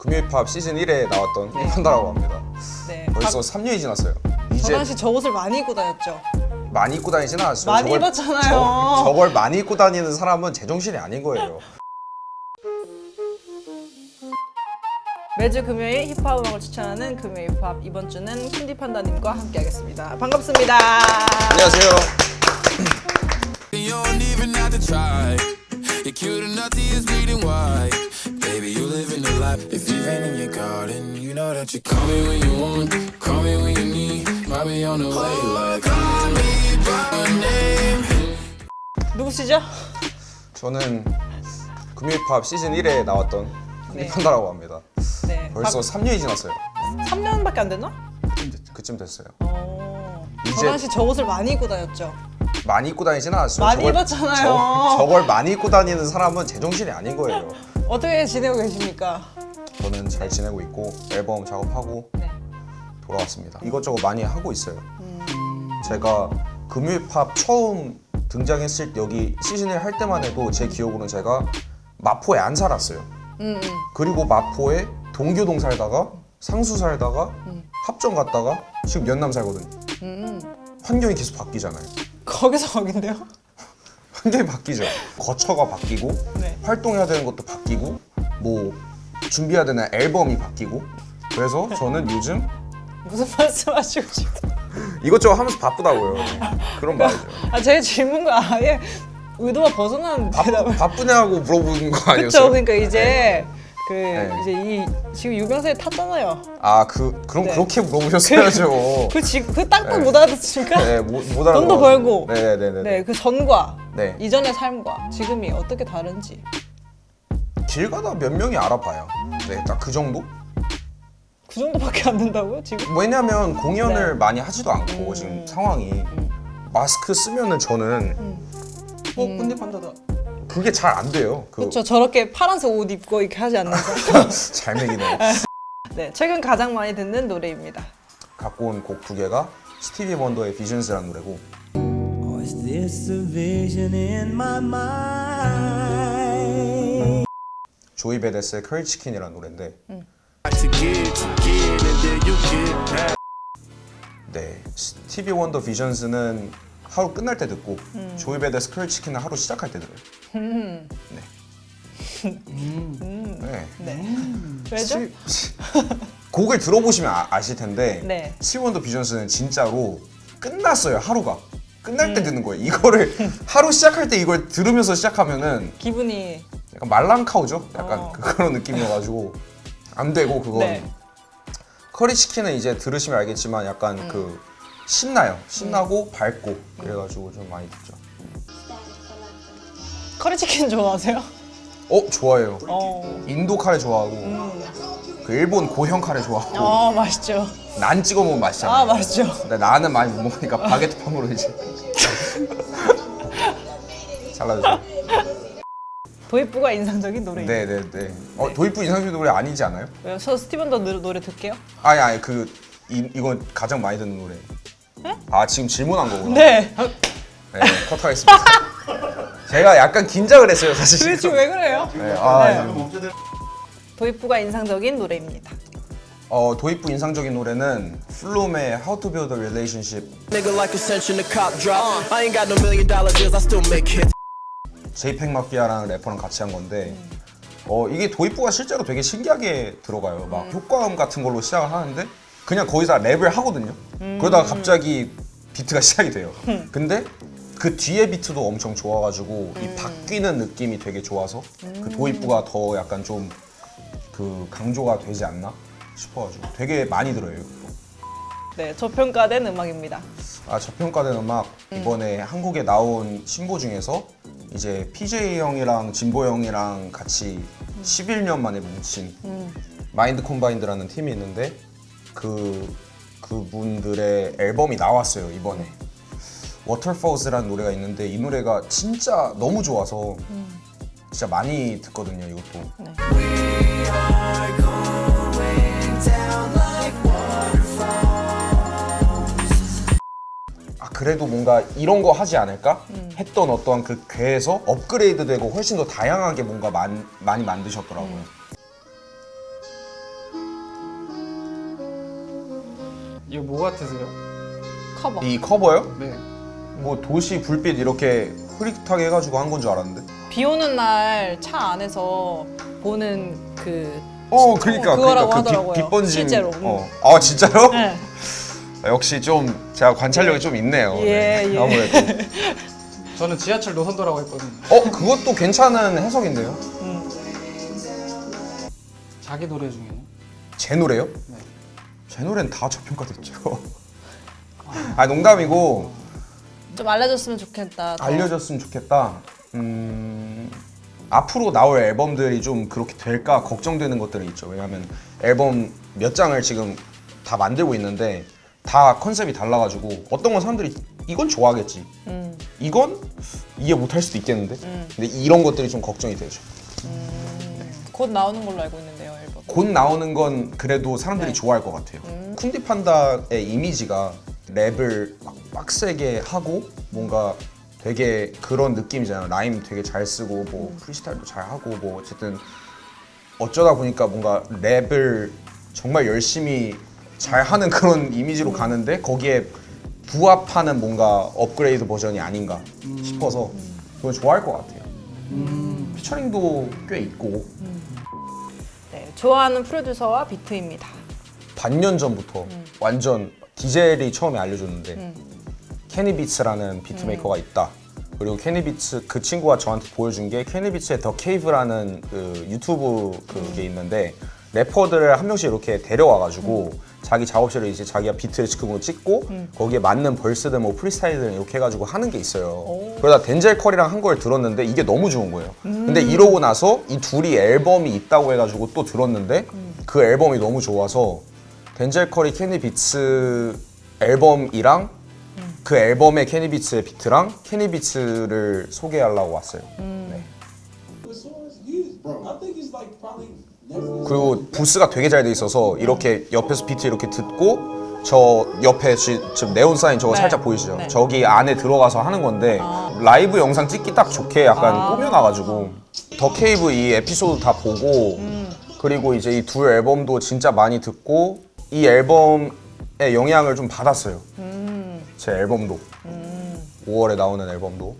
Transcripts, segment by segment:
금요일팝 시즌 1에 나왔던 판다라고 합니다. 네. 벌써 3년이 지났어요. 저 이제 당시 저 옷을 많이 입고 다녔죠. 많이 입고 다니진 않았어요. 많이 입었잖아요. 저걸 많이 입고 다니는 사람은 제정신이 아닌 거예요. 매주 금요일 힙합 음악을 추천하는 금요일 힙합, 이번 주는 캔디 판다님과 함께하겠습니다. 반갑습니다. 안녕하세요. You don't even have to try. You're cute enough to use reading why. Baby, you live in the life. If you ain't in your garden, you know that you call me when you want, call me when you need. I'll be on the way like call me by name. 누구시죠? 저는 금요일팝 시즌 1에 나왔던 네. 판다라고 합니다. 네. 벌써 3년이 지났어요. 3년밖에 안 됐나? 그쯤 됐어요. 저 이제 당시 저 옷을 많이 입고 다녔죠. 많이 입고 다니진 않았어요. 많이 입었잖아요. 저걸 많이 입고 다니는 사람은 제정신이 아닌 거예요. 어떻게 지내고 계십니까? 저는 잘 지내고 있고 앨범 작업하고 네. 돌아왔습니다. 이것저것 많이 하고 있어요. 제가 금요일팝 처음 등장했을 때 여기 시즌 1 할 때만 해도 제 기억으로는 제가 마포에 안 살았어요. 그리고 마포에 동교동 살다가 상수 살다가 합정 갔다가 지금 연남 살거든요. 환경이 계속 바뀌잖아요. 거기서 거긴데요? 환경이 바뀌죠. 거처가 바뀌고 네. 활동해야 되는 것도 바뀌고 뭐 준비해야 되는 앨범이 바뀌고 그래서 저는 요즘 무슨 말씀하시고 싶어요? 이것저것 하면서 바쁘다고요. 그런 말이죠. 제 질문과 아예 의도가 벗어난 대답을. 바쁘냐고 물어보는 거 그렇죠. 아니었어요? 그러니까 이제 네. 이제 이 지금 유병세에 탔잖아요. 그럼 네. 그렇게 물어보셨어야죠. 그 딱딱 못 알아듣으니까. 네, 못 알아들어. 돈도 벌고. 네네네. 네, 그 전과 네. 이전의 삶과 지금이 어떻게 다른지. 길 가다 몇 명이 알아봐요. 네, 딱 그 정도? 그 정도밖에 안 된다고요 지금? 왜냐면 공연을 네. 많이 하지도 않고 지금 상황이 마스크 쓰면은 저는 근데 판다다. 그게 잘 안 돼요. 그렇죠. 저렇게 파란색 옷 입고 이렇게 하지 않는 거. 잘 먹이네. 네, 최근 가장 많이 듣는 노래입니다. 갖고 온 곡 두 개가 스티비 원더의 비전스라는 노래고 Or is this a vision in my mind? 조이 베데스의 커리치킨이라는 노래인데 네, 스티비 원더 비전스는 하루 끝날 때 듣고 조이 베데스 커리치킨은 하루 시작할 때 들어요. 네. 네. 왜죠? 곡을 들어보시면 아실 텐데 네. 스티비 원더 비전스는 진짜로 끝났어요. 하루가 끝날 때 듣는 거예요. 이거를 하루 시작할 때 이걸 들으면서 시작하면은 기분이 약간 말랑카우죠? 약간 그런 느낌이어가지고 안 되고 그건 네. 커리치킨은 이제 들으시면 알겠지만 약간 그 신나고 밝고 그래가지고 좀 많이 듣죠. 커리치킨 좋아하세요? 좋아해요. 어. 인도 카레 좋아하고 그 일본 고형 카레 좋아하고 맛있죠. 난 찍어 먹으면 맛있잖아요. 맛있죠. 근데 나는 많이 못 먹으니까 바게트 팡으로 이제 잘라주세요. 도입부가 인상적인 노래입니다. 네네네. 도입부 인상적인 노래 아니지 않아요? 왜요? 저 스티븐 더 노래 듣게요? 아니 이건 가장 많이 듣는 노래. 네? 지금 질문한 거구나. 네. 네, 컷하겠습니다. 제가 약간 긴장을 했어요, 사실. 도대체 왜 그래요? 네, 도입부가 인상적인 노래입니다. 도입부 인상적인 노래는 플룸의 How to Build a Relationship. Nigga like Ascension, the cop drop. I ain't got no $1 million deals, I still make hits. 제이팩 마피아라는 래퍼랑 같이 한 건데 이게 도입부가 실제로 되게 신기하게 들어가요. 막 효과음 같은 걸로 시작을 하는데 그냥 거기서 랩을 하거든요. 그러다가 갑자기 비트가 시작이 돼요. 근데 그 뒤에 비트도 엄청 좋아가지고 이 바뀌는 느낌이 되게 좋아서 그 도입부가 더 약간 좀 그 강조가 되지 않나 싶어가지고 되게 많이 들어요. 이것도. 네, 저평가된 음악입니다. 저평가된 음악 이번에 한국에 나온 신보 중에서 이제 PJ 형이랑 진보 형이랑 같이 11년 만에 뭉친 마인드 콤바인드라는 팀이 있는데 그분들의 앨범이 나왔어요 이번에. 워터폴스라는 노래가 있는데 이 노래가 진짜 너무 좋아서 진짜 많이 듣거든요 이것도. 네. 그래도 뭔가 이런 거 하지 않을까 했던 어떠한 그 궤에서 업그레이드되고 훨씬 더 다양하게 뭔가 많이 만드셨더라고요. 이거 뭐 같으세요? 커버. 이 커버요? 네. 뭐 도시 불빛 이렇게 흐릿하게 해가지고 한 건 줄 알았는데. 비 오는 날 차 안에서 보는 그 그러니까 그거라고 그 하더라고요. 빛 번진. 실제로. 아 진짜로? 네. 역시 좀 제가 관찰력이 좀 있네요. 예, 예. 아무래도. 저는 지하철 노선도라고 했거든요. 그것도 괜찮은 해석인데요. 자기 노래 중에는? 제 노래요? 네. 제 노래는 다 저평가됐죠. 아 농담이고 좀 알려줬으면 좋겠다. 더. 알려졌으면 좋겠다. 앞으로 나올 앨범들이 좀 그렇게 될까 걱정되는 것들이 있죠. 왜냐하면 앨범 몇 장을 지금 다 만들고 있는데 다 컨셉이 달라가지고 어떤 건 사람들이 이건 좋아하겠지. 이건 이해 못할 수도 있겠는데. 근데 이런 것들이 좀 걱정이 되죠. 곧 나오는 걸로 알고 있는데요, 앨범. 곧 나오는 건 그래도 사람들이 네. 좋아할 것 같아요. 쿤디판다의 이미지가 랩을 막 빡세게 하고 뭔가 되게 그런 느낌이잖아요. 라임 되게 잘 쓰고 뭐 프리스타일도 잘 하고 뭐 어쨌든 어쩌다 보니까 뭔가 랩을 정말 열심히 잘 하는 그런 이미지로 가는데 거기에 부합하는 뭔가 업그레이드 버전이 아닌가 싶어서 그걸 좋아할 것 같아요. 피처링도 꽤 있고 네, 좋아하는 프로듀서와 비트입니다. 반년 전부터 완전 디젤이 처음에 알려줬는데 케니비츠라는 비트메이커가 있다. 그리고 케니비츠 그 친구가 저한테 보여준 게 케니비츠의 더 케이브라는 그 유튜브 그게 있는데 래퍼들을 한 명씩 이렇게 데려와가지고 자기 작업실을 이제 자기가 비트를 즉흥으로 찍고 거기에 맞는 벌스들 뭐 프리스타일들 이렇게 해가지고 하는 게 있어요. 그러다 덴젤 커리랑 한 걸 들었는데 이게 너무 좋은 거예요. 근데 이러고 나서 이 둘이 앨범이 있다고 해가지고 또 들었는데 그 앨범이 너무 좋아서 덴젤 커리 케니 비츠 앨범이랑 그 앨범의 케니 비츠의 비트랑 케니 비츠를 소개하려고 왔어요. 네. 그리고 부스가 되게 잘 돼 있어서 이렇게 옆에서 비트 이렇게 듣고 저 옆에 지금 네온 사인 저거 네. 살짝 보이시죠? 네. 저기 안에 들어가서 하는 건데 라이브 영상 찍기 딱 좋게 약간 꾸며놔가지고 더 케이브 이 에피소드 다 보고 그리고 이제 이 둘 앨범도 진짜 많이 듣고 이 앨범의 영향을 좀 받았어요. 제 앨범도 5월에 나오는 앨범도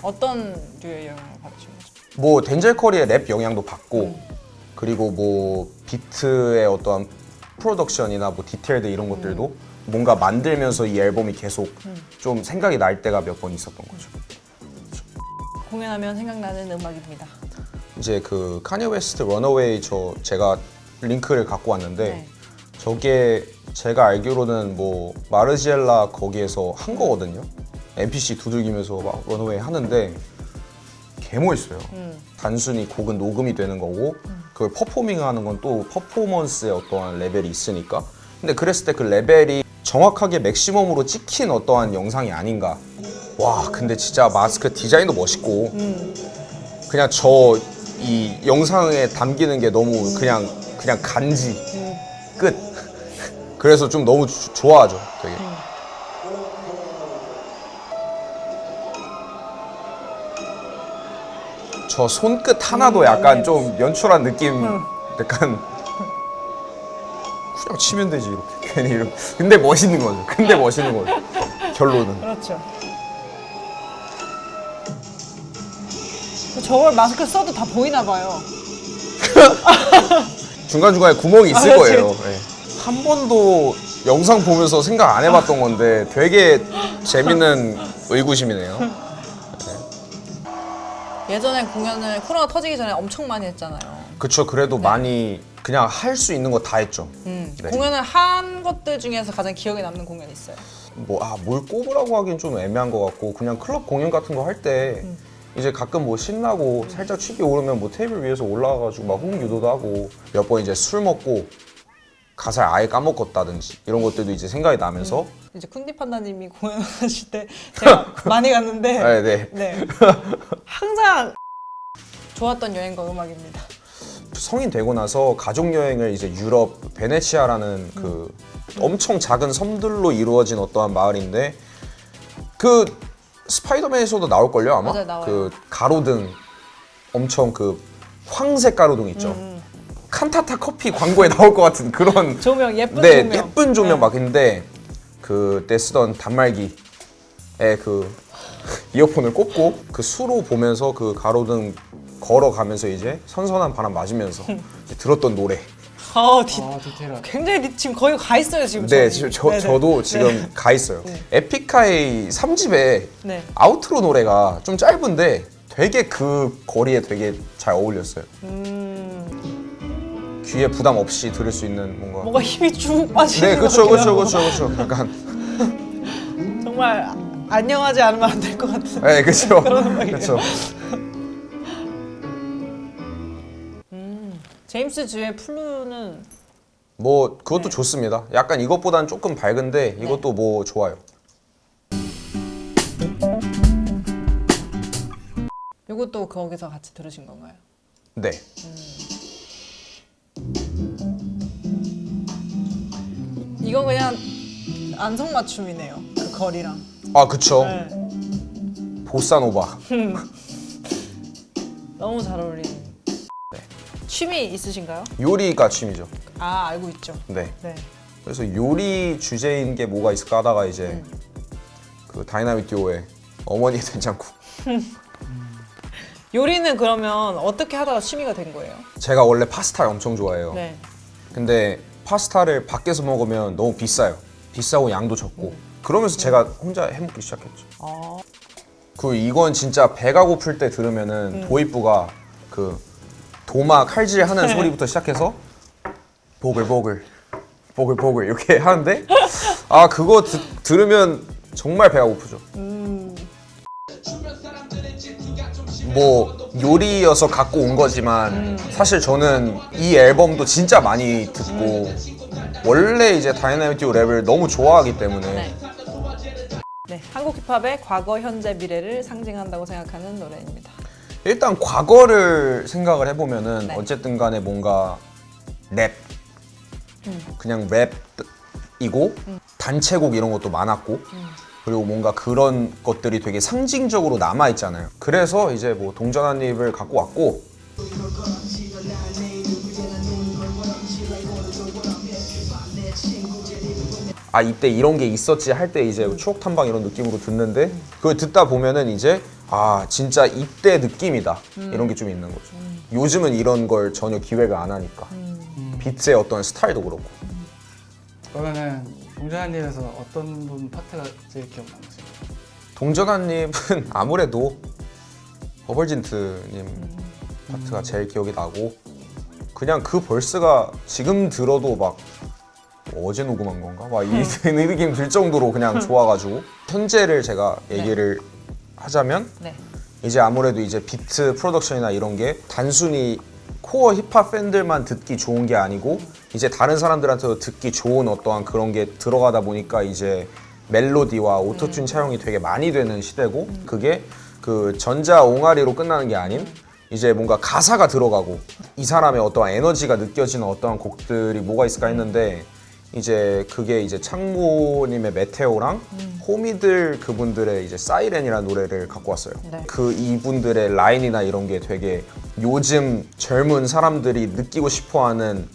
어떤 류의 영향을 받으신 거죠? 뭐 덴젤 커리의 랩 영향도 받고 그리고 뭐 비트의 어떠한 프로덕션이나 뭐 디테일들 이런 것들도 뭔가 만들면서 이 앨범이 계속 좀 생각이 날 때가 몇 번 있었던 거죠. 공연하면 생각나는 음악입니다. 이제 그 카니 웨스트 런어웨이 제가 링크를 갖고 왔는데 네. 저게 제가 알기로는 뭐 마르지엘라 거기에서 한 거거든요. NPC 두들기면서 막 런어웨이 하는데 개 멋있어요. 단순히 곡은 녹음이 되는 거고 그걸 퍼포밍하는 건 또 퍼포먼스의 어떠한 레벨이 있으니까. 근데 그랬을 때 그 레벨이 정확하게 맥시멈으로 찍힌 어떠한 영상이 아닌가. 와 근데 진짜 마스크 디자인도 멋있고 그냥 이 영상에 담기는 게 너무 그냥 간지 끝. 그래서 좀 너무 좋아하죠 되게. 저 손끝 하나도 약간 좀 연출한 느낌 약간 그냥 치면 되지 이렇게 괜히 이렇게. 근데 멋있는 거죠. 결론은. 그렇죠. 저걸 마스크 써도 다 보이나 봐요. 중간중간에 구멍이 있을 아, 거예요. 그치. 네. 한 번도 영상 보면서 생각 안 해봤던 건데 되게 재밌는 의구심이네요. 예전에 공연을 코로나 터지기 전에 엄청 많이 했잖아요. 그쵸. 그래도 많이 그냥 할 수 있는 거 다 했죠. 네. 공연을 한 것들 중에서 가장 기억에 남는 공연이 있어요. 뭘 꼽으라고 하긴 좀 애매한 것 같고 그냥 클럽 공연 같은 거 할 때 이제 가끔 뭐 신나고 살짝 취기 오르면 뭐 테이블 위에서 올라가가지고 막 호응 유도도 하고 몇 번 이제 술 먹고 가사를 아예 까먹었다든지 이런 것들도 이제 생각이 나면서 이제 쿤디 판다님이 공연하실 때 제가 많이 갔는데 네. 네. 항상 좋았던 여행과 음악입니다. 성인 되고 나서 가족 여행을 이제 유럽 베네치아라는 그 엄청 작은 섬들로 이루어진 어떠한 마을인데 그 스파이더맨에서도 나올걸요 아마? 맞아요, 나와요. 그 가로등 엄청 그 황색 가로등 있죠. 칸타타 커피 광고에 나올 것 같은 그런 조명 예쁜 네, 조명. 예쁜 조명 막 있는데 그때 쓰던 단말기에 그 이어폰을 꽂고 그 수로 보면서 그 가로등 걸어가면서 이제 선선한 바람 맞으면서 이제 들었던 노래. 디테일하다. 굉장히 지금 거의 가 있어요 지금. 네, 저희. 지금 네네. 저도 지금 네. 가 있어요. 에픽하이 3집에 네. 아우트로 노래가 좀 짧은데 되게 그 거리에 되게 잘 어울렸어요. 귀에 부담 없이 들을 수 있는 뭔가 힘이 쭉 빠지는 네, 것 그렇죠, 같기도 그렇죠, 하고. 그렇죠, 그렇죠. 약간 정말 안녕하지 않으면 안 될 것 같은. 네, 그렇죠, 음악이에요. 그렇죠. 제임스 주의 플루는 뭐 그것도 좋습니다. 약간 이것보다는 조금 밝은데 네. 이것도 뭐 좋아요. 이것도 거기서 같이 들으신 건가요? 네. 이건 그냥 안성맞춤이네요. 그 거리랑. 아, 그쵸. 네. 보사노바. 너무 잘 어울리는. 네. 취미 있으신가요? 요리가 취미죠. 아 알고 있죠. 네. 네. 그래서 요리 주제인 게 뭐가 있을까 하다가 이제 그 다이나믹 듀오의 어머니의 된장국. 요리는 그러면 어떻게 하다가 취미가 된 거예요? 제가 원래 파스타를 엄청 좋아해요. 네. 근데 파스타를 밖에서 먹으면 너무 비싸요. 비싸고 양도 적고. 그러면서 제가 혼자 해먹기 시작했죠. 아. 그 이건 진짜 배가 고플 때 들으면은 도입부가 그 도마 칼질하는 소리부터 시작해서 보글보글 보글보글 이렇게 하는데 아 그거 들으면 정말 배가 고프죠. 뭐 요리여서 갖고 온 거지만 사실 저는 이 앨범도 진짜 많이 듣고 원래 이제 다이나믹 듀오 랩을 너무 좋아하기 때문에 네. 네. 한국 힙합의 과거, 현재, 미래를 상징한다고 생각하는 노래입니다. 일단 과거를 생각을 해보면은 네. 어쨌든 간에 뭔가 랩 그냥 랩이고 단체곡 이런 것도 많았고 그리고 뭔가 그런 것들이 되게 상징적으로 남아있잖아요. 그래서 이제 뭐 동전 한 입을 갖고 왔고 아 이때 이런 게 있었지 할 때 이제 추억 탐방 이런 느낌으로 듣는데 그걸 듣다 보면은 이제 아 진짜 이때 느낌이다 이런 게 좀 있는 거죠. 요즘은 이런 걸 전혀 기획을 안 하니까 비트의 어떤 스타일도 그렇고. 그러면은 동전한입에서 어떤 분 파트가 제일 기억 남으세요? 동전 한 입은 아무래도 버벌진트님 파트가 제일 기억이 나고 그냥 그 벌스가 지금 들어도 막 어제 녹음한 건가? 막 이 느낌 들 정도로 그냥 좋아가지고 현재를 제가 얘기를 하자면 네. 이제 아무래도 이제 비트 프로덕션이나 이런 게 단순히 코어 힙합 팬들만 듣기 좋은 게 아니고 이제 다른 사람들한테도 듣기 좋은 어떠한 그런 게 들어가다 보니까 이제 멜로디와 오토튠 차용이 되게 많이 되는 시대고 그게 그 전자 옹알이로 끝나는 게 아닌 이제 뭔가 가사가 들어가고 이 사람의 어떠한 에너지가 느껴지는 어떠한 곡들이 뭐가 있을까 했는데 이제 그게 이제 창모님의 메테오랑 호미들 그분들의 이제 사이렌이라는 노래를 갖고 왔어요. 네. 그 이분들의 라인이나 이런 게 되게 요즘 젊은 사람들이 느끼고 싶어하는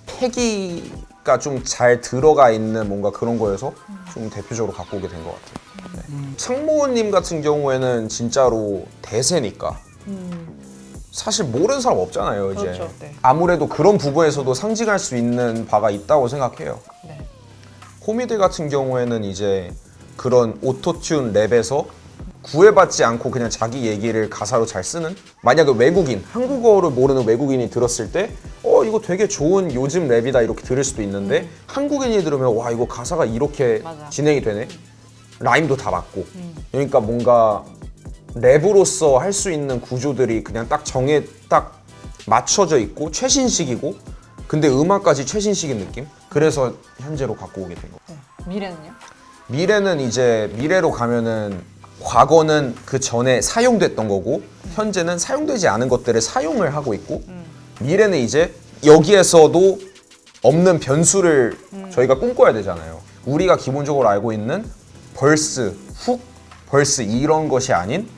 패기가 좀 잘 들어가 있는 뭔가 그런 거여서 좀 대표적으로 갖고 오게 된 것 같아요. 네. 창모님 같은 경우에는 진짜로 대세니까 사실 모르는 사람 없잖아요. 이제 그렇죠, 네. 아무래도 그런 부분에서도 상징할 수 있는 바가 있다고 생각해요. 네. 호미들 같은 경우에는 이제 그런 오토튠 랩에서 구애받지 않고 그냥 자기 얘기를 가사로 잘 쓰는 만약에 외국인, 한국어를 모르는 외국인이 들었을 때 이거 되게 좋은 요즘 랩이다 이렇게 들을 수도 있는데 한국인이 들으면 와 이거 가사가 이렇게 맞아. 진행이 되네 라임도 다 맞고 그러니까 뭔가 랩으로서 할 수 있는 구조들이 그냥 딱 맞춰져 있고 최신식이고 근데 음악까지 최신식인 느낌? 그래서 현재로 갖고 오게 된 거. 네. 미래는요? 미래는 이제 미래로 가면은 과거는 그 전에 사용됐던 거고 현재는 사용되지 않은 것들을 사용을 하고 있고 미래는 이제 여기에서도 없는 변수를 저희가 꿈꿔야 되잖아요. 우리가 기본적으로 알고 있는 벌스, 훅, 벌스 이런 것이 아닌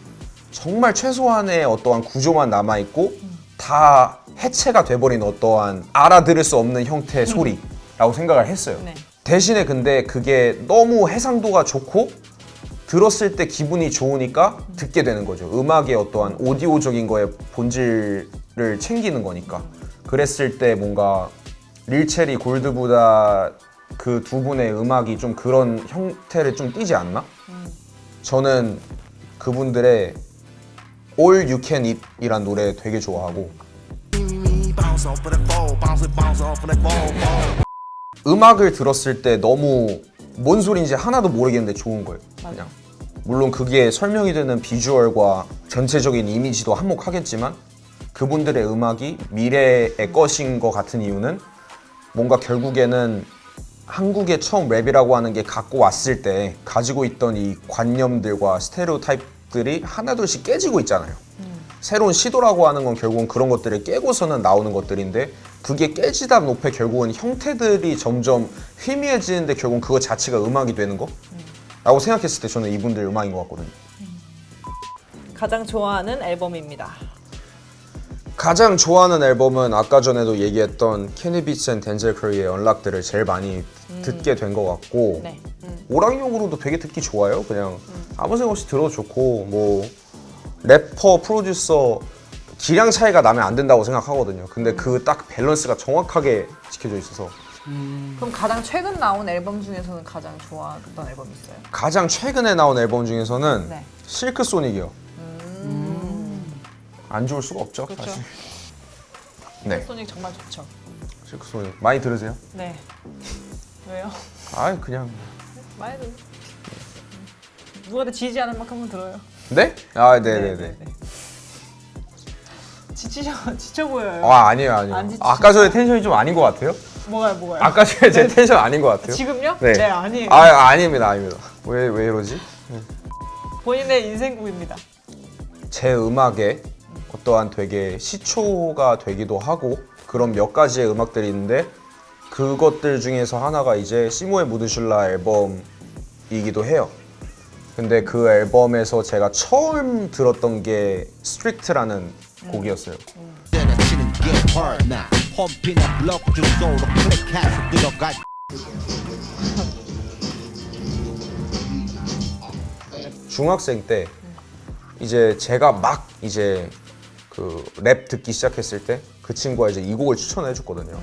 정말 최소한의 어떠한 구조만 남아있고 다 해체가 돼버린 어떠한 알아들을 수 없는 형태의 소리라고 생각을 했어요. 네. 대신에 근데 그게 너무 해상도가 좋고 들었을 때 기분이 좋으니까 듣게 되는 거죠. 음악의 어떠한 오디오적인 거에 본질을 챙기는 거니까. 그랬을 때 뭔가 릴체리 골드보다 그 두 분의 음악이 좀 그런 형태를 좀 띠지 않나? 저는 그분들의 All You Can Eat 이란 노래 되게 좋아하고 음악을 들었을 때 너무 뭔 소리인지 하나도 모르겠는데 좋은 거예요. 그냥 물론 그게 설명이 되는 비주얼과 전체적인 이미지도 한몫하겠지만 그분들의 음악이 미래의 것인 것 같은 이유는 뭔가 결국에는 한국에 처음 랩이라고 하는 게 갖고 왔을 때 가지고 있던 이 관념들과 스테레오타입들이 하나둘씩 깨지고 있잖아요. 새로운 시도라고 하는 건 결국은 그런 것들을 깨고서는 나오는 것들인데 그게 깨지다 높에 결국은 형태들이 점점 희미해지는데 결국은 그거 자체가 음악이 되는 거? 라고 생각했을 때 저는 이분들 음악인 것 같거든요. 가장 좋아하는 앨범입니다. 가장 좋아하는 앨범은 아까 전에도 얘기했던 케니 비츠 앤 덴젤 커리의 언락들을 제일 많이 듣게 된 것 같고 네. 오락용으로도 되게 듣기 좋아요. 그냥 아무 생각 없이 들어도 좋고 뭐 래퍼, 프로듀서 기량 차이가 나면 안 된다고 생각하거든요. 근데 그 딱 밸런스가 정확하게 지켜져 있어서 그럼 가장 최근 나온 앨범 중에서는 가장 좋아했던 앨범 있어요? 가장 최근에 나온 앨범 중에서는 네. 실크 소닉이요. 안 좋을 수가 없죠, 그렇죠. 사실. 네, 소닉 정말 좋죠. 실크 소닉 많이 들으세요? 네. 왜요? 아, 그냥 많이 들어. 누구한테 지지 않을 만큼은 들어요. 네? 아, 네네네. 지쳐 보여요. 아, 아니에요, 아니에요. 안 지치죠? 아까 전에 텐션이 좀 아닌 것 같아요? 뭐가요? 아까 전에 제 텐션 아닌 것 같아요? 지금요? 네. 네, 아니에요. 아, 아닙니다, 아닙니다. 왜 이러지? 본인의 인생곡입니다. 제 음악에 어떠한 되게 시초가 되기도 하고 그런 몇 가지의 음악들이 있는데 그것들 중에서 하나가 이제 시모의 무드슐라 앨범이기도 해요. 근데 그 앨범에서 제가 처음 들었던 게 스트릭트라는 곡이었어요. 중학생 때 이제 제가 막 이제 그 랩 듣기 시작했을 때 그 친구가 이제 이 곡을 추천해 줬거든요.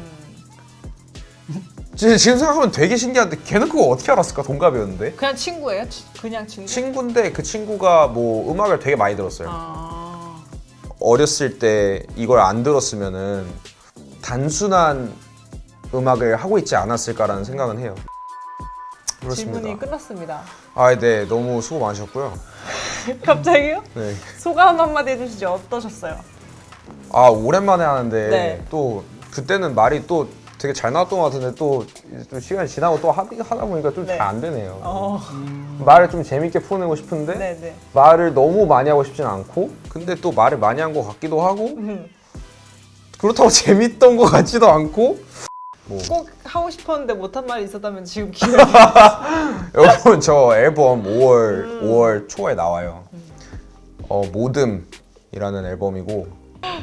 지금 생각하면 되게 신기한데 걔는 그거 어떻게 알았을까? 동갑이었는데. 그냥 친구예요? 그냥 친구? 친구인데 그 친구가 뭐 음악을 되게 많이 들었어요. 아... 어렸을 때 이걸 안 들었으면은 단순한 음악을 하고 있지 않았을까라는 생각은 해요. 그렇습니다. 질문이 끝났습니다. 아, 네, 너무 수고 많으셨고요. 갑자기요? 네. 소감 한마디 해주시죠. 어떠셨어요? 아, 오랜만에 하는데 네. 또 그때는 말이 또 되게 잘 나왔던 것 같은데 또 시간이 지나고 또 하다 보니까 좀 네. 잘 안 되네요. 어... 말을 좀 재밌게 풀어내고 싶은데 네네. 말을 너무 많이 하고 싶진 않고 근데 또 말을 많이 한 것 같기도 하고 그렇다고 재밌던 것 같지도 않고 꼭 하고 싶었는데 못한 말이 있었다면 지금 기회가 여러분 저 앨범 5월 초에 나와요. 모듬이라는 앨범이고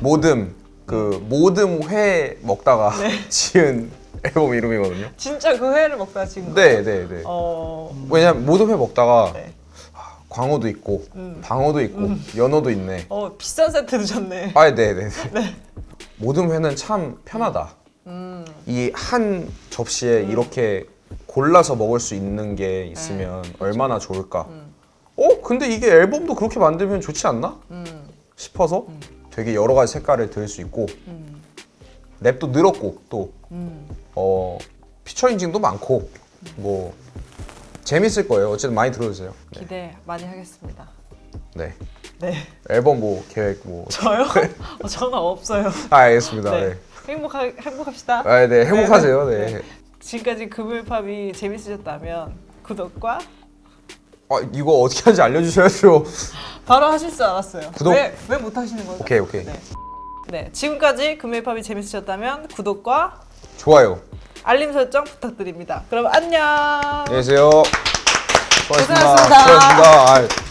모듬 모듬 회 먹다가 지은 앨범 이름이거든요. 진짜 그 회를 먹다가 지금 네네네. 왜냐면 모듬 회 먹다가 네. 광어도 있고 방어도 있고 연어도 있네. 비싼 세트 드셨네. 아, 네네네. 모듬 회는 참 편하다. 이 한 접시에 이렇게 골라서 먹을 수 있는 게 있으면 얼마나 좋을까. 근데 이게 앨범도 그렇게 만들면 좋지 않나? 싶어서 되게 여러 가지 색깔을 들을 수 있고 랩도 늘었고 또 피처링도 많고 뭐 재밌을 거예요. 어쨌든 많이 들어주세요. 네. 기대 많이 하겠습니다. 네. 네. 앨범 뭐 계획 뭐. 저요? 저는 없어요. 알겠습니다. 네. 네. 행복합시다. 네, 행복하세요. 네. 지금까지 금요일팝이 재밌으셨다면 구독과 이거 어떻게 하는지 알려주셔야죠. 바로 하실 줄 알았어요. 구독. 왜 못 하시는 거죠? 오케이. 네, 지금까지 금요일팝이 재밌으셨다면 구독과 좋아요. 알림 설정 부탁드립니다. 그럼 안녕. 안녕히 계세요. 고생하셨습니다. 수고하셨습니다.